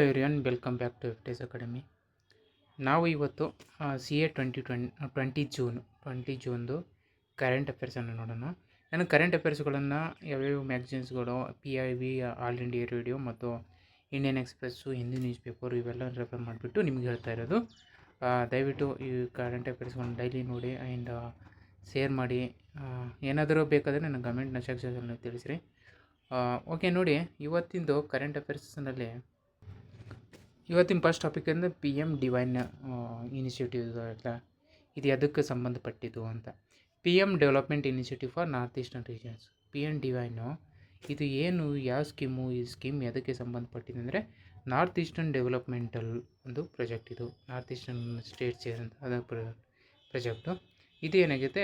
Everyone welcome back to ಎಫ್ಟೆಸ್ academy. ನಾವು ಇವತ್ತು ಸಿ ಎ 2020 ಕರೆಂಟ್ ಅಫೇರ್ಸನ್ನು ನೋಡೋಣ. ನಾನು ಕರೆಂಟ್ ಅಫೇರ್ಸ್ಗಳನ್ನು ಯಾವ್ಯಾವ ಮ್ಯಾಗ್ಝಿನ್ಸ್ಗಳು, PIB, ಆಲ್ ಇಂಡಿಯಾ ರೇಡಿಯೋ ಮತ್ತು Indian express, Hindi news paper ಇವೆಲ್ಲ ರೆಫರ್ ಮಾಡಿಬಿಟ್ಟು ನಿಮ್ಗೆ ಹೇಳ್ತಾ ಇರೋದು. ದಯವಿಟ್ಟು ಈ ಕರೆಂಟ್ ಅಫೇರ್ಸ್ಗಳನ್ನ ಡೈಲಿ ನೋಡಿ ಆ್ಯಂಡ್ ಶೇರ್ ಮಾಡಿ. ಏನಾದರೂ ಬೇಕಾದರೆ ನನ್ನ ಕಮೆಂಟ್ನ ಸೆಕ್ಷನಲ್ಲಿ ತಿಳಿಸ್ರಿ. ಓಕೆ, ನೋಡಿ ಇವತ್ತಿಂದು ಕರೆಂಟ್ ಅಫೇರ್ಸ್ನಲ್ಲಿ ಇವತ್ತಿನ ಫಸ್ಟ್ ಟಾಪಿಕ್ ಅಂದರೆ PM-DIWINE ಇನಿಷಿಯೇಟಿವ್ ಇದು ಅದಕ್ಕೆ ಸಂಬಂಧಪಟ್ಟಿದ್ದು ಅಂತ. PM development initiative for north eastern regions. PM-DIWINE ಇದು ಏನು, ಯಾವ ಸ್ಕೀಮು, ಈ ಸ್ಕೀಮ್ ಅದಕ್ಕೆ ಸಂಬಂಧಪಟ್ಟಿದೆ ಅಂದರೆ ನಾರ್ತ್ ಈಸ್ಟರ್ನ್ ಡೆವಲಪ್ಮೆಂಟಲ್ ಒಂದು ಪ್ರಾಜೆಕ್ಟ್. ಇದು ನಾರ್ತ್ ಈಸ್ಟರ್ನ್ ಸ್ಟೇಟ್ಸ್ ಏನಂತ ಅದರ ಪ್ರಾಜೆಕ್ಟು. ಇದು ಏನಾಗುತ್ತೆ,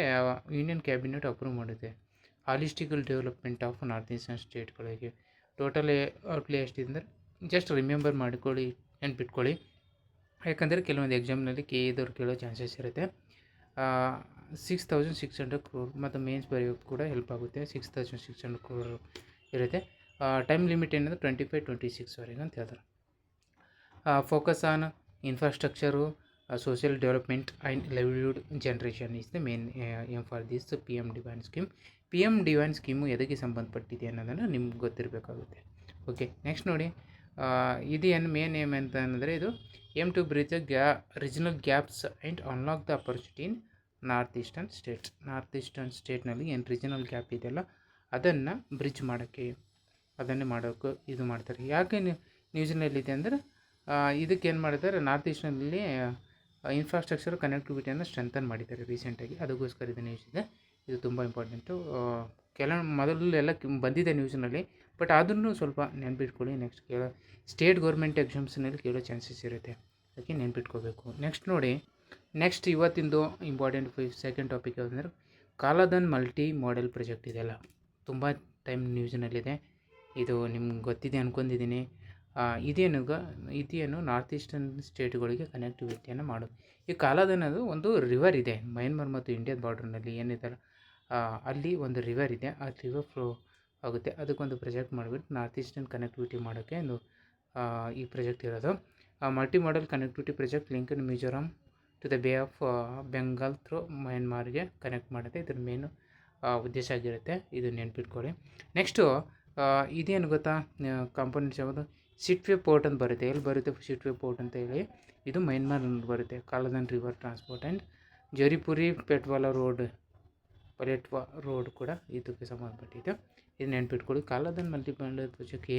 ಯೂನಿಯನ್ ಕ್ಯಾಬಿನೆಟ್ ಅಪ್ರೂವ್ ಮಾಡುತ್ತೆ holistical development of north eastern ಸ್ಟೇಟ್ಗಳಿಗೆ. ಟೋಟಲ್ ಔಟ್ಲೇ ಎಷ್ಟಿದೆ ಅಂದರೆ ಜಸ್ಟ್ ರಿಮೆಂಬರ್ ಮಾಡಿಕೊಳ್ಳಿ, ನೆನ್ಪಿಟ್ಕೊಳ್ಳಿ. ಯಾಕಂದರೆ ಕೆಲವೊಂದು ಎಕ್ಸಾಮ್ನಲ್ಲಿ KA ಕೇಳೋ ಚಾನ್ಸಸ್ ಇರುತ್ತೆ. 6,600 crore ಮತ್ತು ಮೇನ್ಸ್ ಬರೆಯೋಕ್ಕೆ ಕೂಡ ಹೆಲ್ಪ್ ಆಗುತ್ತೆ. 6,600 crore ಇರುತ್ತೆ. ಟೈಮ್ ಲಿಮಿಟ್ ಏನಂದರೆ 25-26ವರೆಗೆ ಅಂತ ಹೇಳ್ತಾರೆ. Focus on infrastructure, social development and livelihood generation is the main aim for this PM-DIWINE scheme. PM-DIWINE scheme ಎದಕ್ಕೆ ಸಂಬಂಧಪಟ್ಟಿದೆ ಅನ್ನೋದನ್ನು ನಿಮ್ಗೆ ಗೊತ್ತಿರಬೇಕಾಗುತ್ತೆ. ಓಕೆ, ನೆಕ್ಸ್ಟ್ ನೋಡಿ, ಇದು ಏನು ಮೇನ್ ಏಮ್ ಅಂತ ಅಂದರೆ ಇದು aim to bridge regional gaps and unlock the opportunity in north eastern states. North eastern ಸ್ಟೇಟ್ನಲ್ಲಿ ಏನು ರೀಜನಲ್ ಗ್ಯಾಪ್ ಇದೆಯಲ್ಲ ಅದನ್ನು ಬ್ರಿಡ್ಜ್ ಮಾಡೋಕ್ಕೆ, ಅದನ್ನೇ ಮಾಡೋಕ್ಕೆ ಇದು ಮಾಡ್ತಾರೆ. ಯಾಕೆ ನ್ಯೂಸ್ನಲ್ಲಿದೆ ಅಂದರೆ ಇದಕ್ಕೆ ಏನು ಮಾಡಿದ್ದಾರೆ, ನಾರ್ತ್ ಈಸ್ಟರ್ನಲ್ಲಿ ಇನ್ಫ್ರಾಸ್ಟ್ರಕ್ಚರ್ ಕನೆಕ್ಟಿವಿಟಿಯನ್ನು ಸ್ಟ್ರೆಂಥನ್ ಮಾಡಿದ್ದಾರೆ ರೀಸೆಂಟಾಗಿ. ಅದಕ್ಕೋಸ್ಕರ ಇದು ನ್ಯೂಸ್ ಇದೆ. ಇದು ತುಂಬ ಇಂಪಾರ್ಟೆಂಟು. ಮೊದಲು ಎಲ್ಲ ಬಂದಿದೆ ನ್ಯೂಸ್ನಲ್ಲಿ, ಬಟ್ ಅದನ್ನು ಸ್ವಲ್ಪ ನೆನ್ಪಿಟ್ಕೊಳ್ಳಿ. ನೆಕ್ಸ್ಟ್ ಸ್ಟೇಟ್ ಗೌರ್ಮೆಂಟ್ ಎಕ್ಸಾಮ್ಸ್ನಲ್ಲಿ ಕೇಳೋ ಚಾನ್ಸಸ್ ಇರುತ್ತೆ, ಅದಕ್ಕೆ ನೆನ್ಪಿಟ್ಕೋಬೇಕು. ನೆಕ್ಸ್ಟ್ ನೋಡಿ, ನೆಕ್ಸ್ಟ್ ಇವತ್ತಿಂದು ಇಂಪಾರ್ಟೆಂಟ್ ಸೆಕೆಂಡ್ ಟಾಪಿಕ್ ಯಾವುದಂದ್ರೆ ಕಾಲಾದನ್ ಮಲ್ಟಿ ಮಾಡೆಲ್ ಪ್ರಾಜೆಕ್ಟ್. ಇದೆಲ್ಲ ತುಂಬ ಟೈಮ್ ನ್ಯೂಸ್ನಲ್ಲಿದೆ. ಇದು ನಿಮ್ಗೆ ಗೊತ್ತಿದೆ ಅಂದ್ಕೊಂಡಿದ್ದೀನಿ. ಇದೇನು ನಾರ್ತ್ ಈಸ್ಟರ್ನ್ ಸ್ಟೇಟ್ಗಳಿಗೆ ಕನೆಕ್ಟಿವಿಟಿಯನ್ನು ಮಾಡೋದು. ಈ ಕಾಲಾದನ್ ಅದು ಒಂದು ರಿವರ್ ಇದೆ ಮಯನ್ಮಾರ್ ಮತ್ತು ಇಂಡಿಯಾದ ಬಾರ್ಡ್ರ್ನಲ್ಲಿ ಏನಿದೆಲ್ಲ, ಅಲ್ಲಿ ಒಂದು ರಿವರ್ ಇದೆ. ಆ ರಿವರ್ ಫ್ಲೋ ಆಗುತ್ತೆ. ಅದಕ್ಕೊಂದು ಪ್ರಾಜೆಕ್ಟ್ ಮಾಡಿಬಿಟ್ಟು ನಾರ್ತ್ ಈಸ್ಟರ್ನ್ ಕನೆಕ್ಟಿವಿಟಿ ಮಾಡೋಕ್ಕೆ ಒಂದು ಈ ಪ್ರಾಜೆಕ್ಟ್ ಇರೋದು. Multi modal connectivity project link Mizoram to the Bay of Bengal through ಮಯನ್ಮಾರ್ಗೆ ಕನೆಕ್ಟ್ ಮಾಡುತ್ತೆ. ಇದ್ರ ಮೇನು ಉದ್ದೇಶ ಆಗಿರುತ್ತೆ. ಇದು ನೆನ್ಪಿಟ್ಕೊಳ್ಳಿ. ನೆಕ್ಸ್ಟು ಇದೇನು ಗೊತ್ತಾ, ಕಾಂಪೋನೆಂಟ್ಸ್ ಯಾವುದು, ಸಿಟ್ವೆ ಪೋರ್ಟ್ ಅಂತ ಬರುತ್ತೆ. ಎಲ್ಲಿ ಬರುತ್ತೆ ಸಿಟ್ವೆ ಪೋರ್ಟ್ ಅಂತ ಹೇಳಿ, ಇದು ಮಯನ್ಮಾರ್ ಬರುತ್ತೆ. Kaladan river transport and ಜೋರಿಪುರಿ ಪೆಟ್ವಾಲಾ road ಕೂಡ ಇದಕ್ಕೆ ಸಂಬಂಧಪಟ್ಟಿದೆ. ಇದು ನೆನ್ಪಿಟ್ಕೊಳ್ಳಿ. ಕಾಲಾದನ್ ಮಲ್ಟಿಮಾಡೆಲ್ ಪ್ರಾಜೆಕ್ಟ್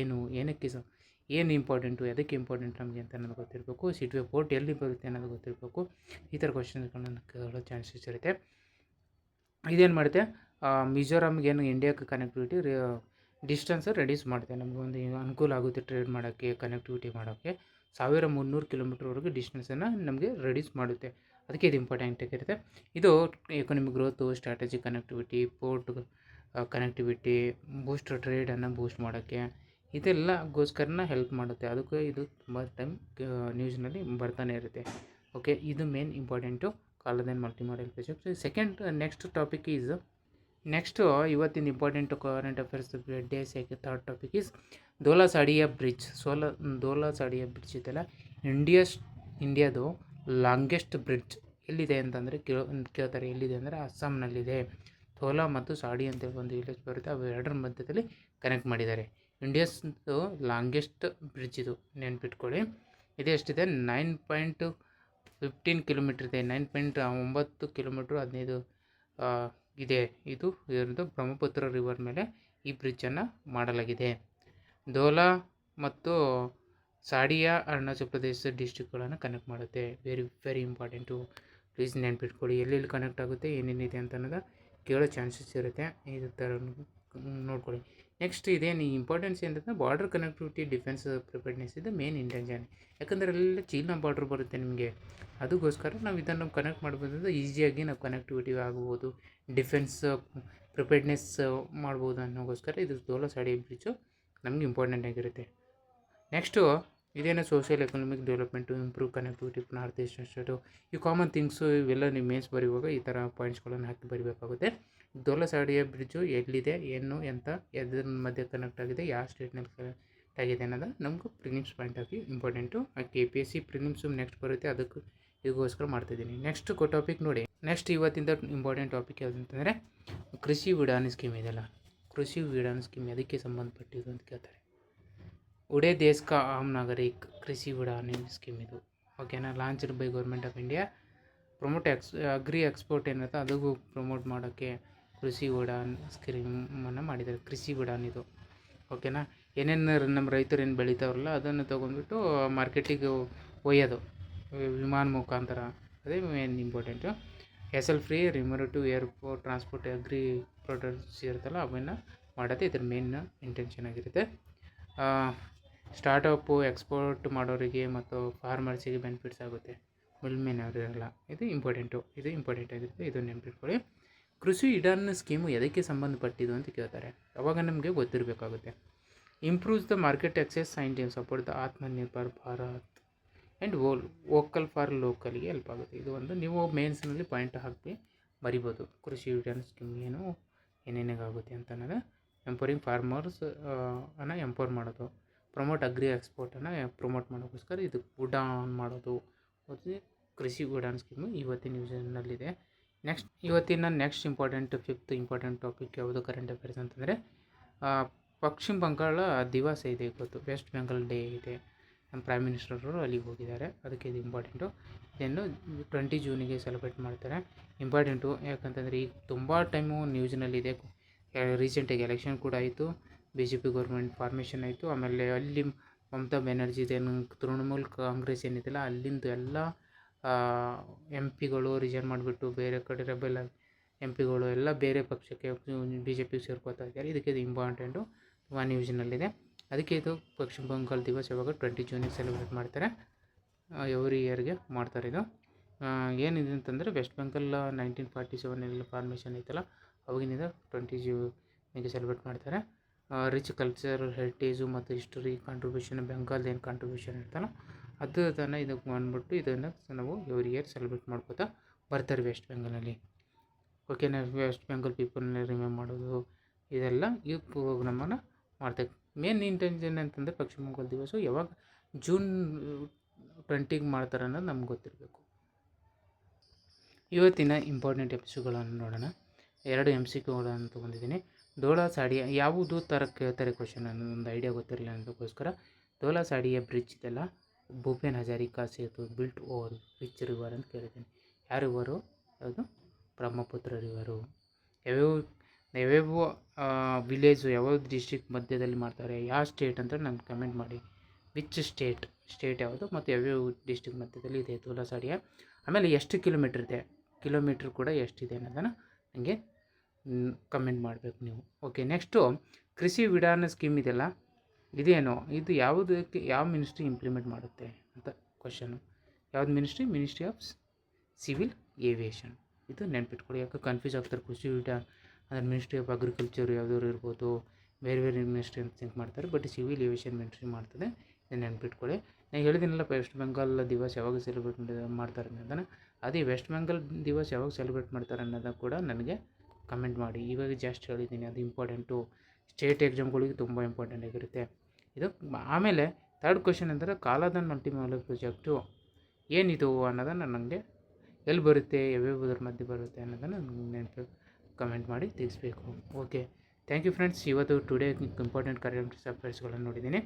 ಏನು ಇಂಪಾರ್ಟೆಂಟು, ಎದಕ್ಕೆ ಇಂಪಾರ್ಟೆಂಟ್ ನಮಗೆ ಅಂತ ಅನ್ನೋದು ಗೊತ್ತಿರಬೇಕು. ಸಿಟ್ವೆ ಪೋರ್ಟ್ ಎಲ್ಲಿ ಬರುತ್ತೆ ಅನ್ನೋದು ಗೊತ್ತಿರಬೇಕು. ಈ ಥರ ಕ್ವಶನ್ಸ್ಗಳನ್ನ ಕೇಳೋ ಚಾನ್ಸಸ್ ಇರುತ್ತೆ. ಇದೇನು ಮಾಡುತ್ತೆ, ಮಿಜೋರಾಮ್ಗೆ ಏನು ಇಂಡಿಯಾಕ್ಕೆ ಕನೆಕ್ಟಿವಿಟಿ ಡಿಸ್ಟೆನ್ಸ್ ರೆಡ್ಯೂಸ್ ಮಾಡುತ್ತೆ. ನಮಗೊಂದು ಅನುಕೂಲ ಆಗುತ್ತೆ ಟ್ರೇಡ್ ಮಾಡೋಕ್ಕೆ, ಕನೆಕ್ಟಿವಿಟಿ ಮಾಡೋಕ್ಕೆ. 1300 ಕಿಲೋಮೀಟ್ರ್ವರೆಗೂ ಡಿಸ್ಟೆನ್ಸನ್ನು ನಮಗೆ ರೆಡ್ಯೂಸ್ ಮಾಡುತ್ತೆ. ಅದಕ್ಕೆ ಇದು ಇಂಪಾರ್ಟೆಂಟ್ ಆಗಿರುತ್ತೆ. ಇದು economic growth, strategy connectivity, port connectivity, boost ಟ್ರೇಡನ್ನು ಬೂಸ್ಟ್ ಮಾಡೋಕ್ಕೆ, ಇದೆಲ್ಲಗೋಸ್ಕರನ ಹೆಲ್ಪ್ ಮಾಡುತ್ತೆ. ಅದಕ್ಕೆ ಇದು ತುಂಬ ಟೈಮ್ ನ್ಯೂಸ್ನಲ್ಲಿ ಬರ್ತಾನೆ ಇರುತ್ತೆ. ಓಕೆ, ಇದು main important Kaladan multimodal project. Second next topic is next ಇವತ್ತಿನ important current affairs days. Third topic is Dhola Sadiya bridge. Dhola Sadiya bridge ಇದೆಲ್ಲ ಇಂಡಿಯಾದು ಲಾಂಗೆಸ್ಟ್ ಬ್ರಿಡ್ಜ್. ಎಲ್ಲಿದೆ ಅಂತಂದರೆ ಕೇಳ್ತಾರೆ. ಎಲ್ಲಿದೆ ಅಂದರೆ ಅಸ್ಸಾಂನಲ್ಲಿದೆ. ಧೋಲಾ ಮತ್ತು ಸಾಡಿ ಅಂತೇಳಿ ಒಂದು ವಿಲೇಜ್ ಬರುತ್ತೆ. ಅವು ಎರಡರ ಮಧ್ಯದಲ್ಲಿ ಕನೆಕ್ಟ್ ಮಾಡಿದ್ದಾರೆ. ಇಂಡಿಯಾಸ್ದು ಲಾಂಗೆಸ್ಟ್ ಬ್ರಿಡ್ಜ್ ಇದು, ನೆನ್ಪಿಟ್ಕೊಳ್ಳಿ. ಇದು ಎಷ್ಟಿದೆ, 9.15 ಕಿಲೋಮೀಟ್ರ್ ಇದೆ. 9.9 ಕಿಲೋಮೀಟ್ರ್ 15 ಇದೆ. ಇದು ಬ್ರಹ್ಮಪುತ್ರ ರಿವರ್ ಮೇಲೆ ಈ ಬ್ರಿಡ್ಜನ್ನು ಮಾಡಲಾಗಿದೆ. ಧೋಲಾ ಮತ್ತು ಸಾಡಿಯಾ ಅರುಣಾಚಲ್ ಪ್ರದೇಶ ಡಿಸ್ಟ್ರಿಕ್ಗಳನ್ನು ಕನೆಕ್ಟ್ ಮಾಡುತ್ತೆ. ವೆರಿ ಇಂಪಾರ್ಟೆಂಟು, ಪ್ಲೀಸ್ ನೆನ್ಪಿಟ್ಕೊಳ್ಳಿ. ಎಲ್ಲೆಲ್ಲಿ ಕನೆಕ್ಟ್ ಆಗುತ್ತೆ, ಏನೇನಿದೆ ಅಂತ ಅನ್ನೋದು ಕೇಳೋ ಚಾನ್ಸಸ್ ಇರುತ್ತೆ. ಇದು ಥರ ನೋಡ್ಕೊಳ್ಳಿ. ನೆಕ್ಸ್ಟ್ ಇದೇನು ಇಂಪಾರ್ಟೆನ್ಸ್ ಏನಂತಂದರೆ ಬಾರ್ಡರ್ ಕನೆಕ್ಟಿವಿಟಿ, ಡಿಫೆನ್ಸ್ ಪ್ರಿಪೇರ್ಡ್ನೆಸ್ ಇದು ಮೇನ್ ಇಂಟೆನ್ಷನ್. ಯಾಕಂದರೆ ಅಲ್ಲೆಲ್ಲ ಚೀನಾ ಬಾರ್ಡ್ರ್ ಬರುತ್ತೆ ನಿಮಗೆ. ಅದಕ್ಕೋಸ್ಕರ ನಾವು ಇದನ್ನು ಕನೆಕ್ಟ್ ಮಾಡ್ಬೋದ್ರಿಂದ ಈಸಿಯಾಗಿ ನಾವು ಕನೆಕ್ಟಿವಿಟಿ ಆಗ್ಬೋದು, ಡಿಫೆನ್ಸ್ ಪ್ರಿಪೇರ್ಡ್ನೆಸ್ ಮಾಡ್ಬೋದು ಅನ್ನೋಗೋಸ್ಕರ ಇದು ಧೋಲಾ ಸಾಡಿಯಾ ಬ್ರಿಡ್ಜು ನಮಗೆ ಇಂಪಾರ್ಟೆಂಟ್ ಆಗಿರುತ್ತೆ. ನೆಕ್ಸ್ಟು ಇದೇನು social economic development, improve connectivity north eastern state. ಈ ಕಾಮನ್ ಥಿಂಗ್ಸು ಇವೆಲ್ಲ ನೀವು ಮೇನ್ಸ್ ಬರೆಯುವಾಗ ಈ ಥರ ಪಾಯಿಂಟ್ಸ್ಗಳನ್ನು ಹಾಕಿ ಬರೀಬೇಕಾಗುತ್ತೆ. ಧೋಲಾ ಸಾಡಿಯಾ ಬ್ರಿಡ್ಜು ಎಲ್ಲಿದೆ, ಏನು, ಎಂತ, ಎದ್ರ ಮಧ್ಯೆ ಕನೆಕ್ಟ್ ಆಗಿದೆ, ಯಾವ ಸ್ಟೇಟ್ನಲ್ಲಿ ಆಗಿದೆ ಅನ್ನೋದು ನಮಗೂ prelims point of view important. KPSC prelims next ಬರುತ್ತೆ, ಅದಕ್ಕೆ ಇದಕ್ಕೋಸ್ಕರ ಮಾಡ್ತಾಯಿದ್ದೀನಿ. ನೆಕ್ಸ್ಟ್ ಟಾಪಿಕ್ ನೋಡಿ. ನೆಕ್ಸ್ಟ್ ಇವತ್ತಿಂದ ಇಂಪಾರ್ಟೆಂಟ್ ಟಾಪಿಕ್ ಯಾವುದು ಅಂತಂದರೆ ಕೃಷಿ ವಿಧಾನ ಸ್ಕೀಮ್ ಇದೆಯಲ್ಲ, ಕೃಷಿ ವಿಧಾನ ಸ್ಕೀಮ್ ಅದಕ್ಕೆ ಸಂಬಂಧಪಟ್ಟಿದ್ದು ಅಂತ ಕೇಳ್ತಾರೆ. ಉಡೇ ದೇಶ ಕಾ ಆಮ್ ನಾಗರಿಕ್ ಕೃಷಿ ವಿಧಾನ ಸ್ಕೀಮ್ ಇದು, ಓಕೆನಾ. Launched by government of India. Promote agri export ಏನಿರುತ್ತೆ ಅದಕ್ಕೂ ಪ್ರಮೋಟ್ ಮಾಡೋಕ್ಕೆ ಕೃಷಿ ವಿಧಾನ ಸ್ಕೀಮನ್ನು ಮಾಡಿದ್ದಾರೆ. ಕೃಷಿ ವಿಧಾನ ಇದು, ಓಕೆನಾ. ಏನೇನು ನಮ್ಮ ರೈತರು ಏನು ಬೆಳೀತಾವ್ರಲ್ಲ ಅದನ್ನು ತೊಗೊಂಡ್ಬಿಟ್ಟು ಮಾರ್ಕೆಟಿಗೆ ಒಯ್ಯೋದು ವಿಮಾನ ಮುಖಾಂತರ, ಅದೇ ಮೇನ್ ಇಂಪಾರ್ಟೆಂಟು. ಹೆಸಲ್ ಫ್ರೀ ರಿಮೋಟಿವ್ ಏರ್ಪೋರ್ಟ್ ಟ್ರಾನ್ಸ್ಪೋರ್ಟ್ ಅಗ್ರಿ ಪ್ರಾಡಕ್ಟ್ಸ್ ಇರುತ್ತಲ್ಲ ಅವನ್ನ ಮಾಡೋದೇ ಇದ್ರ ಮೇನ್ ಇಂಟೆನ್ಷನ್ ಆಗಿರುತ್ತೆ. ಸ್ಟಾರ್ಟಪ್ಪು ಎಕ್ಸ್ಪೋರ್ಟ್ ಮಾಡೋರಿಗೆ ಮತ್ತು ಫಾರ್ಮರ್ಸಿಗೆ ಬೆನಿಫಿಟ್ಸ್ ಆಗುತ್ತೆ, ಮಿಲ್ಮೇನ್ ಅವರಿರಲ್ಲ. ಇದು ಇಂಪಾರ್ಟೆಂಟ್ ಆಗಿರುತ್ತೆ, ಇದು ನೆನಪಿಟ್ಕೊಳ್ಳಿ. ಕೃಷಿ ವಿಧಾನ ಸ್ಕೀಮು ಎದಕ್ಕೆ ಸಂಬಂಧಪಟ್ಟಿದ್ದು ಅಂತ ಕೇಳ್ತಾರೆ, ಅವಾಗ ನಮಗೆ ಗೊತ್ತಿರಬೇಕಾಗುತ್ತೆ. Improves the market access and support the Atmanirbhar Bharat and vocal for ಲೋಕಲ್ಗೆ ಹೆಲ್ಪ್ ಆಗುತ್ತೆ. ಇದು ಒಂದು ನೀವು ಮೇನ್ಸ್ನಲ್ಲಿ ಪಾಯಿಂಟ್ ಹಾಕಿ ಬರಿಬೋದು. ಕೃಷಿ ವಿಧಾನ ಸ್ಕೀಮ್ ಏನೇನಾಗುತ್ತೆ ಅಂತ ಅನ್ನೋದು. ಎಂಪವರಿಂಗ್ ಫಾರ್ಮರ್ಸ್ ಎಂಪವರ್ ಮಾಡೋದು, ಪ್ರಮೋಟ್ ಅಗ್ರಿ ಎಕ್ಸ್ಪೋರ್ಟನ್ನು ಪ್ರಮೋಟ್ ಮಾಡೋಕ್ಕೋಸ್ಕರ ಇದು ಉಡಾನ್ ಮಾಡೋದು, ಮತ್ತು ಕೃಷಿ ಉಡಾನ್ ಸ್ಕೀಮು ಇವತ್ತಿನ ನ್ಯೂಸ್ನಲ್ಲಿದೆ. ನೆಕ್ಸ್ಟ್ ಫಿಫ್ತ್ ಇಂಪಾರ್ಟೆಂಟ್ ಟಾಪಿಕ್ ಯಾವುದು ಕರೆಂಟ್ ಅಫೇರ್ಸ್ ಅಂತಂದರೆ ಪಶ್ಚಿಮ ಬಂಗಾಳ ದಿವಸ ಇದೆ ಇವತ್ತು, ವೆಸ್ಟ್ ಬೆಂಗಾಲ್ ಡೇ ಇದೆ. ನಮ್ಮ ಪ್ರೈಮ್ ಮಿನಿಸ್ಟರು ಅಲ್ಲಿಗೆ ಹೋಗಿದ್ದಾರೆ, ಅದಕ್ಕೆ ಇದು ಇಂಪಾರ್ಟೆಂಟು. ಇದನ್ನು 20 ಜೂನಿಗೆ ಸೆಲೆಬ್ರೇಟ್ ಮಾಡ್ತಾರೆ. ಇಂಪಾರ್ಟೆಂಟು ಯಾಕಂತಂದರೆ ಈಗ ತುಂಬ ಟೈಮು ನ್ಯೂಸ್ನಲ್ಲಿದೆ. ರೀಸೆಂಟಾಗಿ ಎಲೆಕ್ಷನ್ ಕೂಡ ಆಯಿತು, BJP ಗೌರ್ಮೆಂಟ್ ಫಾರ್ಮೇಷನ್ ಆಯಿತು. ಆಮೇಲೆ ಅಲ್ಲಿ ಮಮತಾ ಬ್ಯಾನರ್ಜಿದೇನು ತೃಣಮೂಲ್ ಕಾಂಗ್ರೆಸ್ ಏನಿದೆಯಲ್ಲ ಅಲ್ಲಿಂದ ಎಲ್ಲ MP ಗಳು ರಿಸೈನ್ ಮಾಡಿಬಿಟ್ಟು ಬೇರೆ ಕಡೆ ರೆಬೆಲ್ MP ಗಳು ಎಲ್ಲ ಬೇರೆ ಪಕ್ಷಕ್ಕೆ BJP ಸೇರ್ಕೋತಾ ಇದ್ದಾರೆ. ಇದಕ್ಕೆ ಇದು ಇಂಪಾರ್ಟೆಂಟು, ನ್ಯೂಸ್ನಲ್ಲಿದೆ. ಅದಕ್ಕೆ ಇದು ಪಶ್ಚಿಮ ಬಂಗಾಳ ದಿವಸ ಯಾವಾಗ 20 ಜೂನಿಗೆ ಸೆಲೆಬ್ರೇಟ್ ಮಾಡ್ತಾರೆ, ಎವ್ರಿ ಇಯರ್ಗೆ ಮಾಡ್ತಾರೆ. ಇದು ಏನಿದೆ ಅಂತಂದರೆ ವೆಸ್ಟ್ ಬೆಂಗಾಲ್ 1947 ಫಾರ್ಮೇಷನ್ ಐತಲ್ಲ ಅವಾಗಿನಿಂದ 20 ಜೂನಿಗೆ ಸೆಲೆಬ್ರೇಟ್ ಮಾಡ್ತಾರೆ. ರಿಚ್ ಕಲ್ಚರ್ ಹೆರಿಟೇಜು ಮತ್ತು ಹಿಸ್ಟರಿ ಕಾಂಟ್ರಿಬ್ಯೂಷನ್, ಬೆಂಗಾಲ್ದು ಏನು ಕಾಂಟ್ರಿಬ್ಯೂಷನ್ ಇರ್ತಲ್ಲ ಅದನ್ನು ಇದಕ್ಕೆ ಬಂದ್ಬಿಟ್ಟು ಇದನ್ನು ನಾವು ಎವ್ರಿ ಇಯರ್ ಸೆಲೆಬ್ರೇಟ್ ಮಾಡ್ಕೋತಾ ಬರ್ತಾರೆ ವೆಸ್ಟ್ ಬೆಂಗಾಲಲ್ಲಿ, ಓಕೆನಾ. ವೆಸ್ಟ್ ಬೆಂಗಾಲ್ ಪೀಪಲ್ನ ರಿಮೆಂಬರ್ ಮಾಡೋದು ಇದೆಲ್ಲ ಈ ಪ್ರೋಗ್ರಾಮನ್ನು ಮಾಡ್ತಾರೆ. ಮೇನ್ ಇಂಟೆನ್ಷನ್ ಅಂತಂದರೆ ಪಶ್ಚಿಮ ಬಂಗಾಳ ದಿವಸ ಯಾವಾಗ ಜೂನ್ 20ಗೆ ಮಾಡ್ತಾರೆ ಅನ್ನೋದು ನಮ್ಗೆ ಗೊತ್ತಿರಬೇಕು. ಇವತ್ತಿನ ಇಂಪಾರ್ಟೆಂಟ್ ಎಪಿಸೋಡ್ಗಳನ್ನು ನೋಡೋಣ. 2 MCQಗಳನ್ನು ತೊಗೊಂಡಿದ್ದೀನಿ. ಡೋಲಾ ಸಾಡಿಯ ಯಾವುದು ಥರ ಕೇಳ್ತಾರೆ ಕ್ವಶನ್ ಅನ್ನೋದೊಂದು ಐಡಿಯಾ ಗೊತ್ತಿರಲಿಲ್ಲ ಅನ್ನೋದಕ್ಕೋಸ್ಕರ ಡೋಲಾ ಸಾಡಿಯ ಬ್ರಿಡ್ಜ್ ಇದೆಲ್ಲ Bhupen Hazarika Setu built over which river ಅಂತ ಕೇಳಿದ್ದೀನಿ. ಯಾವ ರಿವರು? ಯಾವುದು? ಬ್ರಹ್ಮಪುತ್ರ ರಿವರು. ಯಾವ್ಯಾವ ವಿಲೇಜು ಯಾವ್ಯಾವ ಡಿಸ್ಟ್ರಿಕ್ಟ್ ಮಧ್ಯದಲ್ಲಿ ಮಾಡ್ತಾರೆ, ಯಾವ ಸ್ಟೇಟ್ ಅಂತ ನನಗೆ ಕಮೆಂಟ್ ಮಾಡಿ. ವಿಚ್ ಸ್ಟೇಟ್ ಯಾವುದು ಮತ್ತು ಯಾವ್ಯಾವ ಡಿಸ್ಟ್ರಿಕ್ಟ್ ಮಧ್ಯದಲ್ಲಿ ಇದೆ ಡೋಲಾ ಸಾಡಿಯ. ಆಮೇಲೆ ಎಷ್ಟು ಕಿಲೋಮೀಟ್ರ್ ಕೂಡ ಎಷ್ಟಿದೆ ಅನ್ನೋದನ್ನು ನನಗೆ ಕಮೆಂಟ್ ಮಾಡಬೇಕು ನೀವು, ಓಕೆ. ನೆಕ್ಸ್ಟು ಕೃಷಿ ವಿಧಾನ ಸ್ಕೀಮ್ ಇದೆಯಲ್ಲ ಇದೇನು, ಇದು ಯಾವುದಕ್ಕೆ ಯಾವ ಮಿನಿಸ್ಟ್ರಿ ಇಂಪ್ಲಿಮೆಂಟ್ ಮಾಡುತ್ತೆ ಅಂತ ಕ್ವಶನು. ಯಾವ್ದು ಮಿನಿಸ್ಟ್ರಿ ಆಫ್ ಸಿವಿಲ್ ಏವಿಯೇಷನ್. ಇದು ನೆನ್ಪಿಟ್ಕೊಳ್ಳಿ, ಯಾಕೆ ಕನ್ಫ್ಯೂಸ್ ಆಗ್ತಾರೆ. ಕೃಷಿ ವಿಧಾನ ಅಂದರೆ ಮಿನಿಸ್ಟ್ರಿ ಆಫ್ ಅಗ್ರಿಕಲ್ಚರ್ ಯಾವುದಾದ್ರು ಇರ್ಬೋದು, ಬೇರೆ ಮಿನಿಸ್ಟ್ರಿ ಅಂತ ಥಿಂಕ್ ಮಾಡ್ತಾರೆ, ಬಟ್ ಸಿವಿಲ್ ಏವಿಯೇಷನ್ ಮಿನಿಸ್ಟ್ರಿ ಮಾಡ್ತದೆ. ಇದನ್ನು ನೆನ್ಪಿಟ್ಕೊಳ್ಳಿ. ನಾನು ಹೇಳಿದ್ದೀನಲ್ಲ ವೆಸ್ಟ್ ಬೆಂಗಾಲ್ ದಿವಸ ಯಾವಾಗ ಸೆಲೆಬ್ರೇಟ್ ಮಾಡ್ತಾರೆ ಅನ್ನೋದನ್ನು, ಅದೇ ವೆಸ್ಟ್ ಬೆಂಗಾಲ್ ದಿವಸ ಯಾವಾಗ ಸೆಲೆಬ್ರೇಟ್ ಮಾಡ್ತಾರೆ ಅನ್ನೋದನ್ನು ಕೂಡ ನನಗೆ ಕಮೆಂಟ್ ಮಾಡಿ. ಇವಾಗ ಜಾಸ್ತಿ ಹೇಳಿದ್ದೀನಿ, ಅದು ಇಂಪಾರ್ಟೆಂಟು. ಸ್ಟೇಟ್ ಎಕ್ಸಾಮ್ಗಳಿಗೆ ತುಂಬ ಇಂಪಾರ್ಟೆಂಟ್ ಆಗಿರುತ್ತೆ ಇದು. ಆಮೇಲೆ 3rd ಕ್ವಶನ್ ಅಂದರೆ ಕಾಲಾದನ್ ಮಲ್ಟಿಮೋಡಲ್ ಪ್ರಾಜೆಕ್ಟು ಏನಿದು ಅನ್ನೋದನ್ನು ನನಗೆ ಎಲ್ಲಿ ಬರುತ್ತೆ, ಯಾವ್ಯಾವುದ್ರ ಮಧ್ಯೆ ಬರುತ್ತೆ ಅನ್ನೋದನ್ನು ನೆನಪು ಕಮೆಂಟ್ ಮಾಡಿ ತಿಳಿಸ್ಬೇಕು, ಓಕೆ. Thank you friends. ಇವತ್ತು ಟುಡೇ ಇಂಪಾರ್ಟೆಂಟ್ ಕರೆಂಟ್ ಅಫೇರ್ಸ್ಗಳನ್ನು ನೋಡಿದ್ದೀನಿ.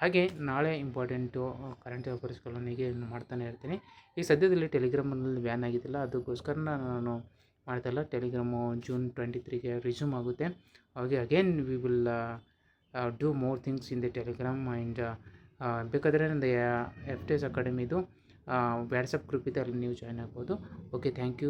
ಹಾಗೆ ನಾಳೆ ಇಂಪಾರ್ಟೆಂಟು ಕರೆಂಟ್ ಅಫೇರ್ಸ್ಗಳನ್ನು ಹೀಗೆ ಮಾಡ್ತಾನೆ ಇರ್ತೀನಿ. ಈಗ ಸದ್ಯದಲ್ಲಿ ಟೆಲಿಗ್ರಾಮಲ್ಲಿ ಬ್ಯಾನ್ ಆಗಿದ್ದಿಲ್ಲ, ಅದಕ್ಕೋಸ್ಕರ ನಾನು ಮಾಡ್ತಾಯಿಲ್ಲ. ಟೆಲಿಗ್ರಾಮು ಜೂನ್ 23ಗೆ ರಿಸ್ಯೂಮ್ ಆಗುತ್ತೆ. ಅವಾಗ again we will do more things in the Telegram. And ಬೇಕಾದರೆ ನಂದು FTS ಅಕಾಡೆಮಿದು ವಾಟ್ಸಪ್ ಗ್ರೂಪ್ ಇದೆ, ಅಲ್ಲಿ ನೀವು ಜಾಯ್ನ್ ಆಗ್ಬೋದು, ಓಕೆ. Thank you.